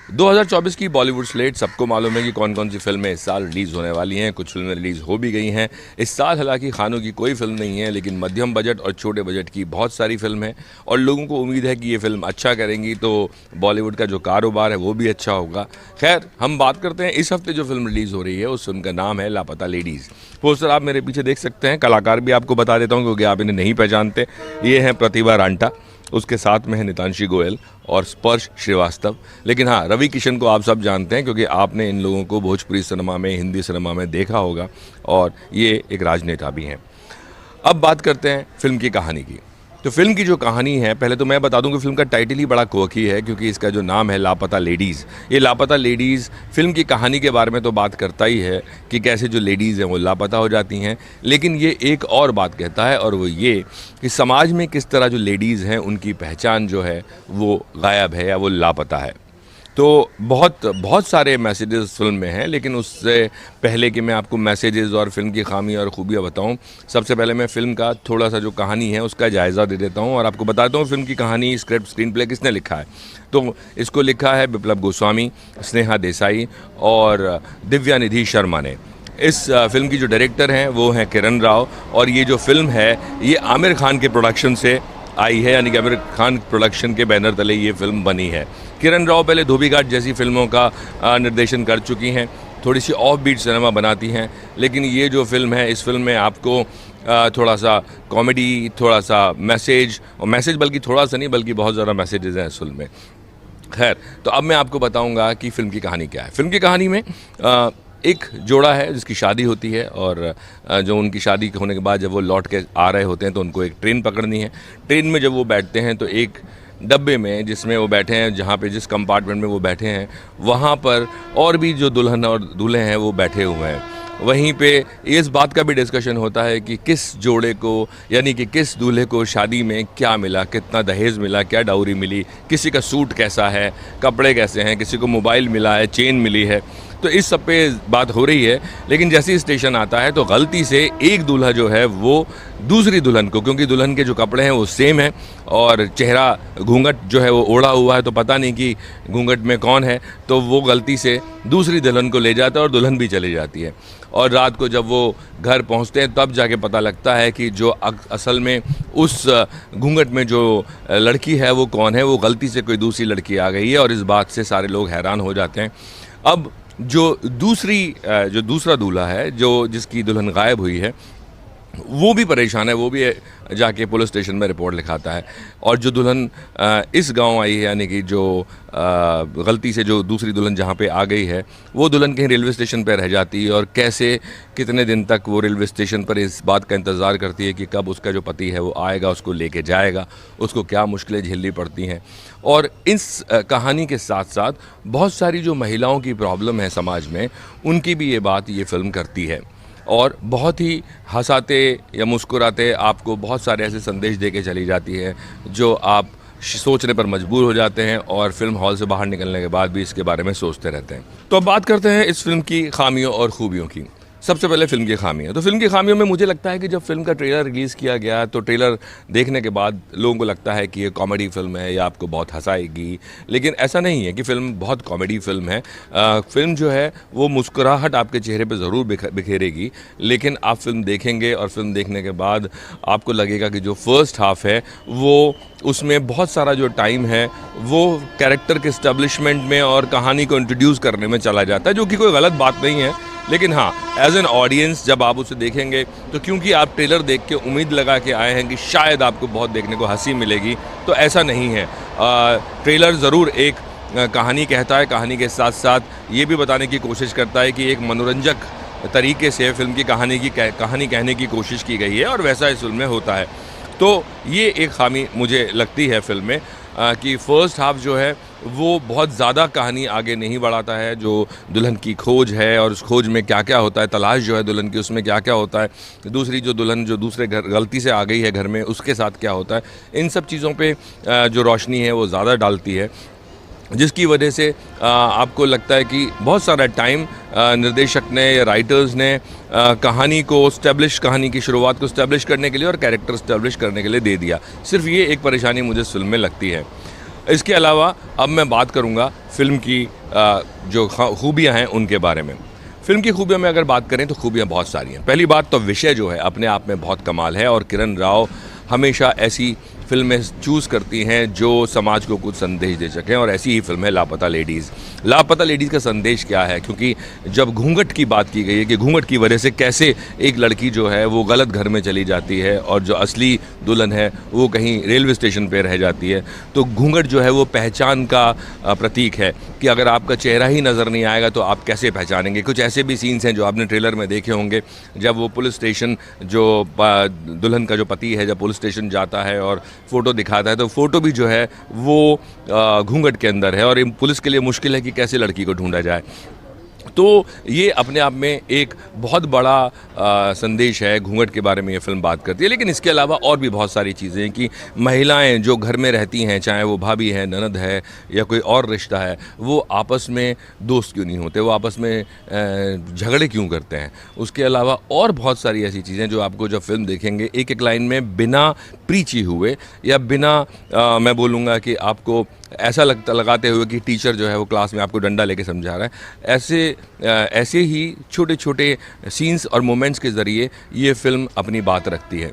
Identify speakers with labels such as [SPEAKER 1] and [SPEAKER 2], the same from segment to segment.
[SPEAKER 1] 2024 की बॉलीवुड स्लेट सबको मालूम है कि कौन कौन सी फिल्में इस साल रिलीज़ होने वाली हैं। कुछ फिल्में रिलीज़ हो भी गई हैं। इस साल हालांकि खानों की कोई फिल्म नहीं है, लेकिन मध्यम बजट और छोटे बजट की बहुत सारी फिल्म है और लोगों को उम्मीद है कि ये फिल्म अच्छा करेंगी तो बॉलीवुड का जो कारोबार है वो भी अच्छा होगा। खैर, हम बात करते हैं इस हफ्ते जो फिल्म रिलीज़ हो रही है। उस फिल्म का नाम है लापता लेडीज़। पोस्टर आप मेरे पीछे देख सकते हैं। कलाकार भी आपको बता देता हूँ क्योंकि आप इन्हें नहीं पहचानते। ये हैं प्रतिभा रांटा, उसके साथ में है नितांशी गोयल और स्पर्श श्रीवास्तव। लेकिन हाँ, रवि किशन को आप सब जानते हैं क्योंकि आपने इन लोगों को भोजपुरी सिनेमा में, हिंदी सिनेमा में देखा होगा और ये एक राजनेता भी हैं। अब बात करते हैं फिल्म की कहानी की। तो फिल्म की जो कहानी है, पहले तो मैं बता दूं कि फिल्म का टाइटल ही बड़ा कोकी है क्योंकि इसका जो नाम है लापता लेडीज़। ये लापता लेडीज़ फिल्म की कहानी के बारे में तो बात करता ही है कि कैसे जो लेडीज़ हैं वो लापता हो जाती हैं, लेकिन ये एक और बात कहता है और वो ये कि समाज में किस तरह जो लेडीज़ हैं उनकी पहचान जो है वो गायब है या वो लापता है। तो बहुत बहुत सारे मैसेजेस फिल्म में हैं, लेकिन उससे पहले कि मैं आपको मैसेजेस और फिल्म की खामी और खूबियाँ बताऊं, सबसे पहले मैं फिल्म का थोड़ा सा जो कहानी है उसका जायज़ा दे देता हूं और आपको बताता हूं फिल्म की कहानी, स्क्रिप्ट, स्क्रीन प्ले किसने लिखा है। तो इसको लिखा है बिप्लब गोस्वामी, स्नेहा देसाई और दिव्या निधि शर्मा ने। इस फिल्म की जो डायरेक्टर हैं वो हैं किरण राव और ये जो फिल्म है ये आमिर खान के प्रोडक्शन से आई है, यानी कि आमिर खान प्रोडक्शन के बैनर तले ये फिल्म बनी है। किरण राव पहले धोबी घाट जैसी फिल्मों का निर्देशन कर चुकी हैं, थोड़ी सी ऑफ बीट सिनेमा बनाती हैं, लेकिन ये जो फिल्म है इस फिल्म में आपको थोड़ा सा कॉमेडी, थोड़ा सा मैसेज, और मैसेज बल्कि थोड़ा सा नहीं बल्कि बहुत ज़्यादा मैसेजेस हैं इस फिल्म में। खैर, तो अब मैं आपको बताऊंगा कि फ़िल्म की कहानी क्या है। फिल्म की कहानी में एक जोड़ा है जिसकी शादी होती है और जो उनकी शादी होने के बाद जब वो लौट के आ रहे होते हैं तो उनको एक ट्रेन पकड़नी है। ट्रेन में जब वो बैठते हैं तो एक डब्बे में जिसमें वो बैठे हैं, जहाँ पे जिस कंपार्टमेंट में वो बैठे हैं वहाँ पर और भी जो दुल्हन और दूल्हे हैं वो बैठे हुए हैं। वहीं पे इस बात का भी डिस्कशन होता है कि किस जोड़े को, यानी कि किस दूल्हे को शादी में क्या मिला, कितना दहेज मिला, क्या डाउरी मिली, किसी का सूट कैसा है, कपड़े कैसे हैं, किसी को मोबाइल मिला है, चेन मिली है। तो इस सब पे बात हो रही है। लेकिन जैसे ही स्टेशन आता है तो गलती से एक दूल्हा जो है वो दूसरी दुल्हन को, क्योंकि दुल्हन के जो कपड़े हैं वो सेम हैं और चेहरा, घूंघट जो है वो ओढ़ा हुआ है तो पता नहीं कि घूंघट में कौन है, तो वो गलती से दूसरी दुल्हन को ले जाता है और दुल्हन भी चली जाती है। और रात को जब वो घर पहुंचते हैं तब जाके पता लगता है कि जो असल में उस घूंघट में जो लड़की है वो कौन है, वो गलती से कोई दूसरी लड़की आ गई है और इस बात से सारे लोग हैरान हो जाते हैं। अब जो दूसरा दूल्हा है, जो जिसकी दुल्हन गायब हुई है, वो भी परेशान है। वो भी जाके पुलिस स्टेशन में रिपोर्ट लिखाता है और जो दुल्हन इस गांव आई है, यानी कि जो गलती से जो दूसरी दुल्हन जहां पे आ गई है, वो दुल्हन कहीं रेलवे स्टेशन पर रह जाती है और कैसे कितने दिन तक वो रेलवे स्टेशन पर इस बात का इंतज़ार करती है कि कब उसका जो पति है वो आएगा, उसको लेके जाएगा, उसको क्या मुश्किलें झेलनी पड़ती हैं। और इस कहानी के साथ साथ बहुत सारी जो महिलाओं की प्रॉब्लम है समाज में, उनकी भी ये बात ये फिल्म करती है और बहुत ही हंसाते या मुस्कुराते आपको बहुत सारे ऐसे संदेश दे के चली जाती है जो आप सोचने पर मजबूर हो जाते हैं और फिल्म हॉल से बाहर निकलने के बाद भी इसके बारे में सोचते रहते हैं। तो अब बात करते हैं इस फिल्म की खामियों और खूबियों की। सबसे पहले फिल्म की खामियाँ। तो फिल्म की खामियों में मुझे लगता है कि जब फिल्म का ट्रेलर रिलीज़ किया गया तो ट्रेलर देखने के बाद लोगों को लगता है कि ये कॉमेडी फिल्म है या आपको बहुत हंसाएगी, लेकिन ऐसा नहीं है कि फ़िल्म बहुत कॉमेडी फिल्म है। फिल्म जो है वो मुस्कुराहट आपके चेहरे पे ज़रूर बिखेरेगी, लेकिन आप फिल्म देखेंगे और फिल्म देखने के बाद आपको लगेगा कि जो फर्स्ट हाफ है वो, उसमें बहुत सारा जो टाइम है वो कैरेक्टर के इस्टेब्लिशमेंट में और कहानी को इंट्रोड्यूस करने में चला जाता है, जो कि कोई गलत बात नहीं है। लेकिन हाँ, एज एन ऑडियंस जब आप उसे देखेंगे तो क्योंकि आप ट्रेलर देख के उम्मीद लगा के आए हैं कि शायद आपको बहुत देखने को हंसी मिलेगी, तो ऐसा नहीं है। ट्रेलर ज़रूर एक कहानी कहता है, कहानी के साथ साथ ये भी बताने की कोशिश करता है कि एक मनोरंजक तरीके से फिल्म की कहानी कहने की कोशिश की गई है और वैसा इस फिल्म में होता है। तो ये एक खामी मुझे लगती है फिल्म में कि फ़र्स्ट हाफ जो है वो बहुत ज़्यादा कहानी आगे नहीं बढ़ाता है। जो दुल्हन की खोज है और उस खोज में क्या क्या होता है, तलाश जो है दुल्हन की, उसमें क्या क्या होता है, दूसरी जो दुल्हन जो दूसरे घर गलती से आ गई है घर में, उसके साथ क्या होता है, इन सब चीज़ों पे जो रोशनी है वो ज़्यादा डालती है, जिसकी वजह से आपको लगता है कि बहुत सारा टाइम निर्देशक ने या राइटर्स ने कहानी को स्टैब्लिश, कहानी की शुरुआत को स्टैब्लिश करने के लिए और कैरेक्टर स्टैब्लिश करने के लिए दे दिया। सिर्फ ये एक परेशानी मुझे इस फिल्म में लगती है। इसके अलावा अब मैं बात करूँगा फ़िल्म की जो खूबियाँ हैं उनके बारे में। फ़िल्म की खूबियों में अगर बात करें तो खूबियाँ बहुत सारी हैं। पहली बात तो विषय जो है अपने आप में बहुत कमाल है और किरण राव हमेशा ऐसी फ़िल्में चूज़ करती हैं जो समाज को कुछ संदेश दे सकें, और ऐसी ही फ़िल्म है लापता लेडीज़। लापता लेडीज़ का संदेश क्या है? क्योंकि जब घूंघट की बात की गई है कि घूंघट की वजह से कैसे एक लड़की जो है वो गलत घर में चली जाती है और जो असली दुल्हन है वो कहीं रेलवे स्टेशन पे रह जाती है, तो घूंघट जो है वो पहचान का प्रतीक है कि अगर आपका चेहरा ही नज़र नहीं आएगा तो आप कैसे पहचानेंगे। कुछ ऐसे भी सीन्स हैं जो आपने ट्रेलर में देखे होंगे, जब वो पुलिस स्टेशन जो दुल्हन का जो पति है जब पुलिस स्टेशन जाता है और फ़ोटो दिखाता है, तो फ़ोटो भी जो है वो घूंघट के अंदर है, और ये पुलिस के लिए मुश्किल है कि कैसे लड़की को ढूंढा जाए। तो ये अपने आप में एक बहुत बड़ा संदेश है, घूंघट के बारे में ये फ़िल्म बात करती है। लेकिन इसके अलावा और भी बहुत सारी चीज़ें हैं कि महिलाएं जो घर में रहती हैं, चाहे वो भाभी है, ननद है या कोई और रिश्ता है, वो आपस में दोस्त क्यों नहीं होते, वो आपस में झगड़े क्यों करते हैं। उसके अलावा और बहुत सारी ऐसी चीज़ें जो आपको जब फ़िल्म देखेंगे एक एक लाइन में बिना प्रीची हुए या बिना मैं बोलूँगा कि आपको ऐसा लगाते हुए कि टीचर जो है वो क्लास में आपको डंडा लेके समझा रहा है, ऐसे ही छोटे छोटे सीन्स और मोमेंट्स के ज़रिए ये फ़िल्म अपनी बात रखती है।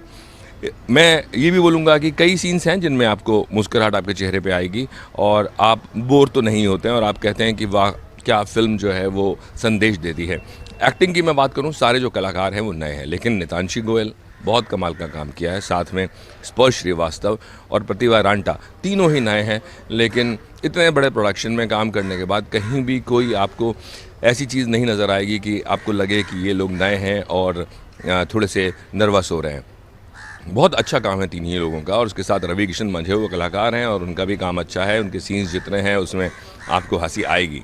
[SPEAKER 1] मैं ये भी बोलूँगा कि कई सीन्स हैं जिनमें आपको मुस्कुराहट आपके चेहरे पे आएगी और आप बोर तो नहीं होते हैं और आप कहते हैं कि वाह क्या फ़िल्म जो है वो संदेश देती है। एक्टिंग की मैं बात करूँ, सारे जो कलाकार हैं वो नए हैं, लेकिन नितांशी गोयल बहुत कमाल का काम किया है, साथ में स्पर्श श्रीवास्तव और प्रतिभा रांटा, तीनों ही नए हैं। लेकिन इतने बड़े प्रोडक्शन में काम करने के बाद कहीं भी कोई आपको ऐसी चीज़ नहीं नज़र आएगी कि आपको लगे कि ये लोग नए हैं और थोड़े से नर्वस हो रहे हैं। बहुत अच्छा काम है तीन ही लोगों का, और उसके साथ रवि किशन मंझे हुए कलाकार हैं और उनका भी काम अच्छा है, उनके सीन्स जितने हैं उसमें आपको हंसी आएगी।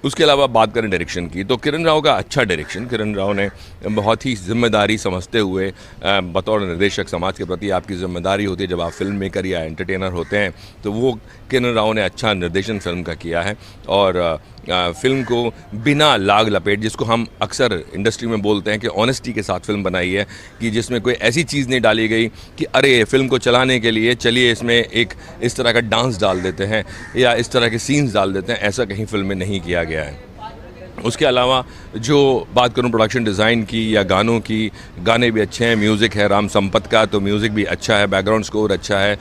[SPEAKER 1] उसके अलावा बात करें डायरेक्शन की, तो किरण राव का अच्छा डायरेक्शन, किरण राव ने बहुत ही जिम्मेदारी समझते हुए बतौर निर्देशक समाज के प्रति आपकी जिम्मेदारी होती है जब आप फिल्म मेकर या एंटरटेनर होते हैं, तो वो किरण राव ने अच्छा निर्देशन फिल्म का किया है और फिल्म को बिना लाग लपेट, जिसको हम अक्सर इंडस्ट्री में बोलते हैं कि ऑनेस्टी के साथ फिल्म बनाई है, कि जिसमें कोई ऐसी चीज़ नहीं डाली गई कि अरे फिल्म को चलाने के लिए चलिए इसमें एक इस तरह का डांस डाल देते हैं या इस तरह के सीन्स डाल देते हैं, ऐसा कहीं फिल्म में नहीं किया गया है। उसके अलावा जो बात करूं प्रोडक्शन डिज़ाइन की या गानों की, गाने भी अच्छे हैं, म्यूज़िक है राम संपत का, तो म्यूज़िक भी अच्छा है, बैकग्राउंड स्कोर अच्छा है,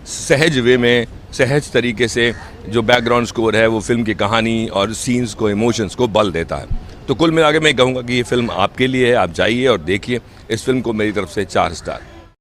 [SPEAKER 1] सहज वे में सहज तरीके से जो बैकग्राउंड स्कोर है वो फिल्म की कहानी और सीन्स को, इमोशंस को बल देता है। तो कुल मिला के मैं कहूँगा कि ये फ़िल्म आपके लिए है, आप जाइए और देखिए इस फिल्म को, मेरी तरफ से 4 स्टार।